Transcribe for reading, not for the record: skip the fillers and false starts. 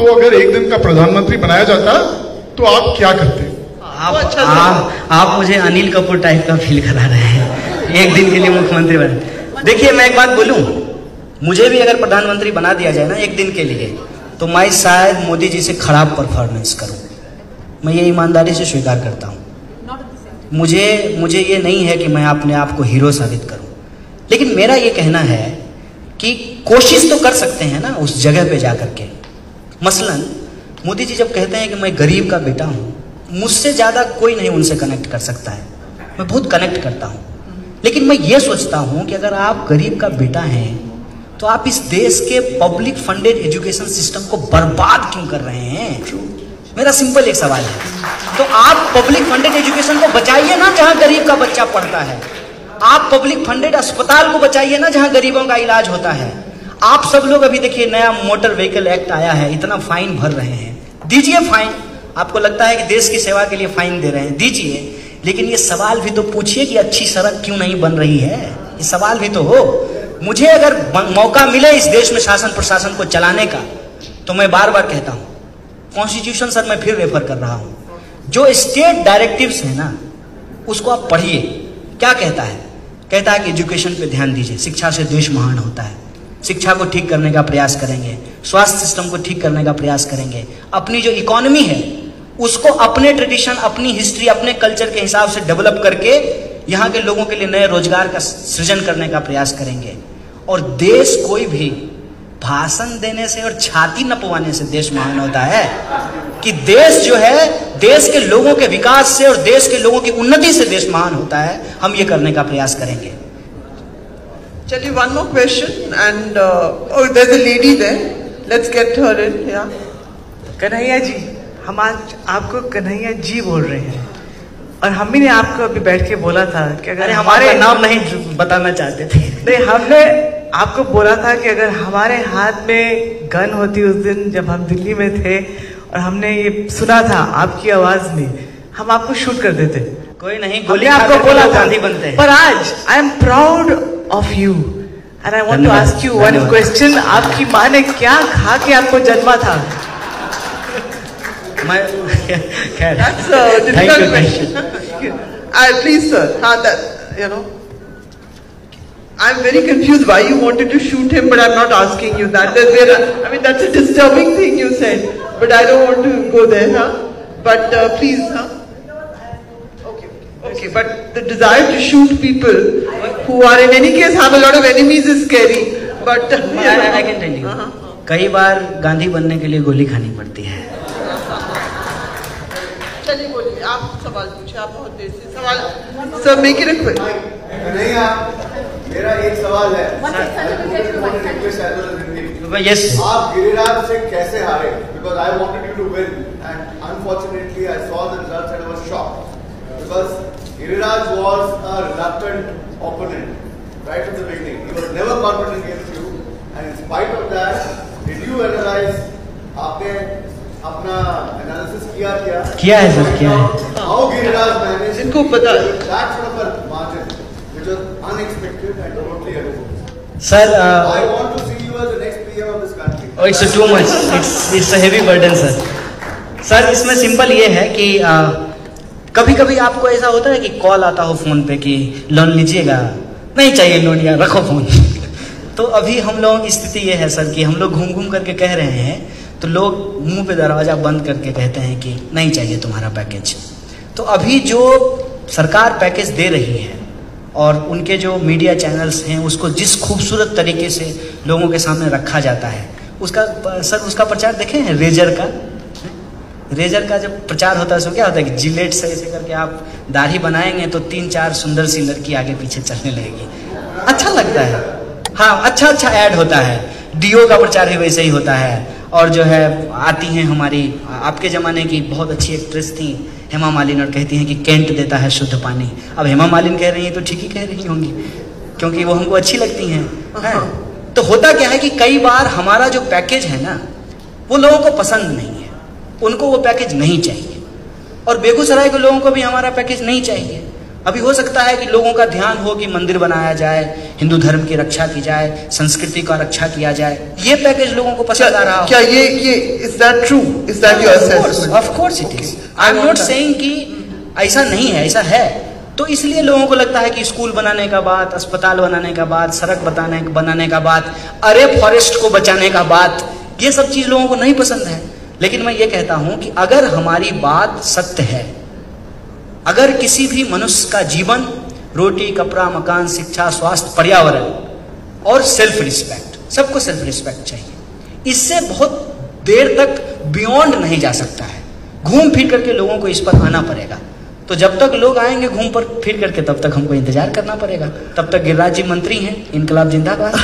आपको अगर एक दिन का प्रधानमंत्री बनाया जाता तो आप क्या करते? आप मुझे अनिल कपूर टाइप का फील करा रहे हैं, एक दिन के लिए मुख्यमंत्री बने। देखिए मैं एक बात बोलूं, मुझे भी अगर प्रधानमंत्री बना दिया जाए ना एक दिन के लिए, तो मैं शायद मोदी जी से खराब परफॉर्मेंस करूं। मैं ये ईमानदारी से स्वीकार करता हूं। मुझे ये नहीं है कि मैं अपने आप को हीरो साबित करूं, लेकिन मेरा ये कहना है कि कोशिश तो कर सकते हैं ना उस जगह पे जाकर के। मसलन मोदी जी जब कहते हैं कि मैं गरीब का बेटा हूं, मुझसे ज़्यादा कोई नहीं उनसे कनेक्ट कर सकता है। मैं बहुत कनेक्ट करता हूं, लेकिन मैं ये सोचता हूं कि अगर आप गरीब का बेटा हैं तो आप इस देश के पब्लिक फंडेड एजुकेशन सिस्टम को बर्बाद क्यों कर रहे हैं? मेरा सिंपल एक सवाल है। तो आप पब्लिक फंडेड एजुकेशन को बचाइए ना जहां गरीब का बच्चा पढ़ता है। आप पब्लिक फंडेड अस्पताल को बचाइए ना जहां गरीबों का इलाज होता है। आप सब लोग अभी देखिए नया मोटर व्हीकल एक्ट आया है, इतना फाइन भर रहे हैं, दीजिए फाइन। आपको लगता है कि देश की सेवा के लिए फाइन दे रहे हैं, दीजिए, लेकिन ये सवाल भी तो पूछिए कि अच्छी सड़क क्यों नहीं बन रही है। ये सवाल भी तो हो। मुझे अगर मौका मिले इस देश में शासन प्रशासन को चलाने का, तो मैं बार बार कहता हूं, कॉन्स्टिट्यूशन सर मैं फिर रेफर कर रहा हूं, जो स्टेट डायरेक्टिव्स है ना उसको आप पढ़िए। क्या कहता है? कहता है कि एजुकेशन पे ध्यान दीजिए, शिक्षा से देश महान होता है, शिक्षा को ठीक करने का प्रयास करेंगे, स्वास्थ्य सिस्टम को ठीक करने का प्रयास करेंगे, अपनी जो इकोनॉमी है उसको अपने ट्रेडिशन, अपनी हिस्ट्री, अपने कल्चर के हिसाब से डेवलप करके यहाँ के लोगों के लिए नए रोजगार का सृजन करने का प्रयास करेंगे। और देश कोई भी भाषण देने से और छाती नपवाने से देश महान होता है कि देश जो है देश के लोगों के विकास से और देश के लोगों की उन्नति से देश महान होता है। हम ये करने का प्रयास करेंगे। चलिए, one more question and oh, there's a lady there. Let's get her in. Yeah. Kanhaiya ji, हम आज आपको कन्हैया जी बोल रहे हैं, और हम भी ने आपको अभी बैठ के बोला था कि अगर हमारे नाम नहीं बताना चाहते थे। नहीं, हमने आपको बोला था कि अगर हमारे हाथ में गन होती उस दिन जब हम दिल्ली में थे और हमने ये सुना था आपकी आवाज में, हम आपको शूट कर देते। कोई नहीं, गोली आपको बोला गांधी बनते हैं। पर आज I am proud of you and I want to ask you one question. आपकी माँ ने क्या खा के आपको जन्मा था? That's a difficult question. Please, sir. I'm very confused why you wanted to shoot him, but I'm not asking you that. I mean, that's a disturbing thing you said, but I don't want to go there, huh? But please, huh? Okay. But the desire to shoot people who are in any case have a lot of enemies is scary. But I can tell you, कई बार गांधी बनने के लिए गोली खानी पड़ती है। चलिए बोलिए, आप सवाल पूछे। आप बहुत देर से सवाल सर मेक इट क्विक। नहीं, मेरा एक सवाल है। यस, आप गिरिराज से कैसे हारे? Because I wanted you to win, and unfortunately I saw the results and I was shocked. Because Giriraj was a reluctant opponent right from the beginning. He was never confident against you, and in spite of that, did you analyze? आपने अपना analysis किया है sir, किया है। How Giriraj managed? इनको पता है। That sort of a margin, which was unexpected and totally unexpected. Sir, I want to see you as the next PM of this country. Oh, it's too much. It's a heavy burden, sir. Sir, इसमें simple ये है कि कभी कभी आपको ऐसा होता है कि कॉल आता हो फोन पे कि लोन लीजिएगा, नहीं चाहिए लोन, यार रखो फोन। तो अभी हम लोगों की स्थिति ये है सर कि हम लोग घूम घूम करके कह रहे हैं, तो लोग मुंह पे दरवाजा बंद करके कहते हैं कि नहीं चाहिए तुम्हारा पैकेज। तो अभी जो सरकार पैकेज दे रही है और उनके जो मीडिया चैनल्स हैं उसको जिस खूबसूरत तरीके से लोगों के सामने रखा जाता है, उसका प्रचार देखे हैं। रेजर का जब प्रचार होता है उसमें क्या होता है कि जिलेट से ऐसे करके आप दाढ़ी बनाएंगे तो 3-4 सुंदर सी लड़की आगे पीछे चलने लगेगी, अच्छा लगता है। हाँ, अच्छा ऐड होता है। डीओ का प्रचार भी वैसे ही होता है। और जो है आती हैं हमारी आपके ज़माने की बहुत अच्छी एक्ट्रेस थी हेमा मालिनी, और कहती हैं कि कैंट देता है शुद्ध पानी। अब हेमा मालिनी कह रही हैं तो ठीक ही कह रही होंगी, क्योंकि वो हमको अच्छी लगती हैं। तो होता क्या है कि कई बार हमारा जो पैकेज है ना वो लोगों को पसंद नहीं है, उनको वो पैकेज नहीं चाहिए। और बेगूसराय के लोगों को भी हमारा पैकेज नहीं चाहिए। अभी हो सकता है कि लोगों का ध्यान हो कि मंदिर बनाया जाए हिंदू धर्म की रक्षा की जाए, संस्कृति का रक्षा किया जाए, ये पैकेज लोगों को पसंद आ रहा हो। क्या ये is that true? Is that your assessment? Of course it is. I am not saying कि ऐसा नहीं है, ऐसा है। तो इसलिए लोगों को लगता है कि स्कूल बनाने का बात, अस्पताल बनाने का बात, सड़क बनाने का बात, अरे फॉरेस्ट को बचाने का बात, ये सब चीज लोगों को नहीं पसंद है। लेकिन मैं ये कहता हूं कि अगर हमारी बात सत्य है, अगर किसी भी मनुष्य का जीवन रोटी, कपड़ा, मकान, शिक्षा, स्वास्थ्य, पर्यावरण और सेल्फ रिस्पेक्ट, सबको सेल्फ रिस्पेक्ट चाहिए, इससे बहुत देर तक बियॉन्ड नहीं जा सकता है। घूम फिर करके लोगों को इस पर आना पड़ेगा। तो जब तक लोग आएंगे घूम पर फिर करके, तब तक हमको इंतजार करना पड़ेगा। तब तक गिरिराज जी मंत्री हैं, इनकलाब जिंदाबाद।